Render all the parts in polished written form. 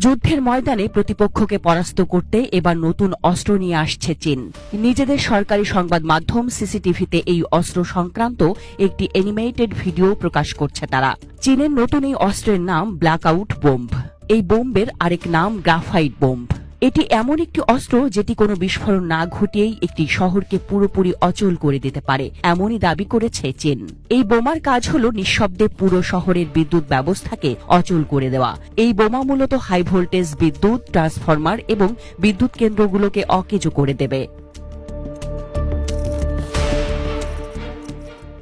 যুদ্ধের ময়দানে প্রতিপক্ষকে পরাস্ত করতে এবার নতুন অস্ত্র নিয়ে আসছে চীন। নিজেদের সরকারি সংবাদ মাধ্যম সিসিটিভিতে এই অস্ত্র সংক্রান্ত একটি অ্যানিমেটেড ভিডিও প্রকাশ করছে তারা। চীনের নতুন এই অস্ত্রের নাম ব্ল্যাকআউট বোম্ব। এই বোম্বের আরেক নাম গ্রাফাইট বোম্ব। এটি এমন একটি অস্ত্র যেটি কোনো বিস্ফোরণ না ঘটিয়েই একটি শহরকে পুরোপুরি অচল করে দিতে পারে, এমনই দাবি করেছে চীন। এই বোমার কাজ হল নিঃশব্দে পুরো শহরের বিদ্যুৎ ব্যবস্থাকে অচল করে দেওয়া। এই বোমা মূলত হাই ভোল্টেজ বিদ্যুৎ ট্রান্সফরমার এবং বিদ্যুৎ কেন্দ্রগুলোকে অকেজো করে দেবে।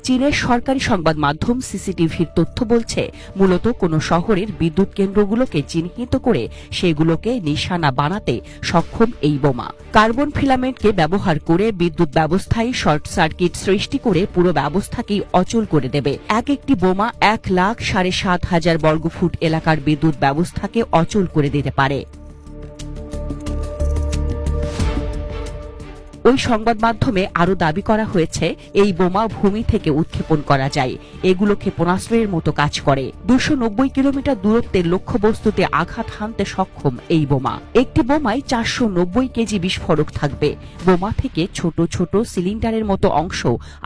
চীনের সরকারি সংবাদ মাধ্যম সিসিটিভির তথ্য বলছে, মূলত কোনো শহরের বিদ্যুৎ কেন্দ্রগুলোকে চিহ্নিত করে সেগুলোকে নিশানা বানাতে সক্ষম এই বোমা। কার্বন ফিলামেন্টকে ব্যবহার করে বিদ্যুৎ ব্যবস্থায় শর্ট সার্কিট সৃষ্টি করে পুরো ব্যবস্থাকেই অচল করে দেবে। একটি বোমা 1,07,500 বর্গফুট এলাকার বিদ্যুৎ ব্যবস্থাকে অচল করে দিতে পারে। ওই সংবাদ মাধ্যমে আরও দাবি করা হয়েছে, এই বোমা ভূমি থেকে উৎক্ষেপণ করা যায়। এগুলো ক্ষেপণাস্ত্রের মতো কাজ করে। 290 কিলোমিটার দূরত্বের লক্ষ্যবস্তুতে আঘাত হানতে সক্ষম এই বোমা। একটি বোমায় 490 কেজি বিস্ফোরক থাকবে। বোমা থেকে ছোট ছোট সিলিন্ডারের মতো অংশ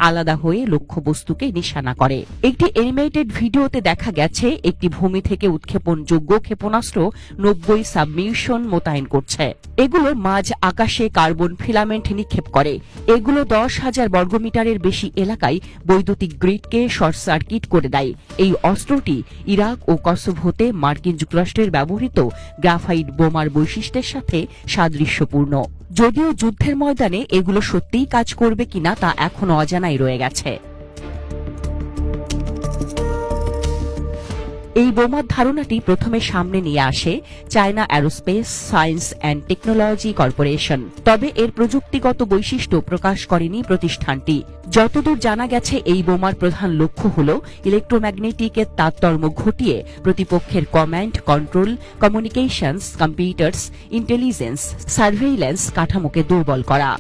আলাদা হয়ে লক্ষ্যবস্তুকে নিশানা করে। একটি অ্যানিমেটেড ভিডিওতে দেখা গেছে, একটি ভূমি থেকে উৎক্ষেপণযোগ্য ক্ষেপণাস্ত্র 90 সাবমিশন মোতায়েন করছে। এগুলো মাঝ আকাশে কার্বন ফিলামেন্ট নিক্ষেপ করে। এগুলো 10,000 বর্গমিটারের বেশি এলাকায় বৈদ্যুতিক গ্রিডকে শর্ট সার্কিট করে দেয়। এই অস্ত্রটি ইরাক ও কসোভোতে মার্কিন যুক্তরাষ্ট্রের ব্যবহৃত গ্রাফাইট বোমার বৈশিষ্ট্যের সাথে সাদৃশ্যপূর্ণ। যদিও যুদ্ধের ময়দানে এগুলো সত্যিই কাজ করবে কিনা তা এখনো অজানাই রয়ে গেছে। এই বোমার ধারণাটি প্রথমে সামনে নিয়ে আসে China aerospace science and technology corporation. তবে এর প্রযুক্তিগত বৈশিষ্ট্য প্রকাশ করেনি প্রতিষ্ঠানটি। যতদূর জানা গেছে, এই বোমার প্রধান লক্ষ্য হল ইলেকট্রোম্যাগনেটিকের তারতম্য ঘটিয়ে প্রতিপক্ষের command control, communications, computers, intelligence, surveillance কাঠামোকে দুর্বল করা।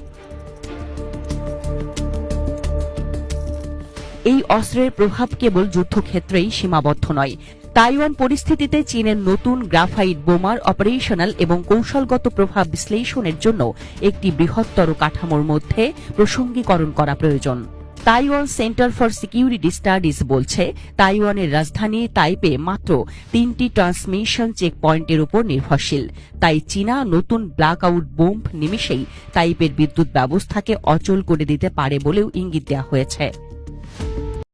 এই অস্ত্রের প্রভাব কেবল যুদ্ধক্ষেত্রেই সীমাবদ্ধ নয়। তাইওয়ান পরিস্থিতিতে চীনের নতুন গ্রাফাইট বোমার অপারেশনাল এবং কৌশলগত প্রভাব বিশ্লেষণের জন্য একটি বৃহত্তর কাঠামোর মধ্যে প্রসঙ্গীকরণ করা প্রয়োজন। Taiwan centre for security studies বলছে, তাইওয়ানের রাজধানী তাইপে মাত্র 3টি ট্রান্সমিশন চেকপয়েন্টের উপর নির্ভরশীল। তাই চীনা নতুন ব্ল্যাকআউট বোম্ব নিমিষেই তাইপের বিদ্যুৎ ব্যবস্থাকে অচল করে দিতে পারে বলেও ইঙ্গিত দেওয়া হয়েছে।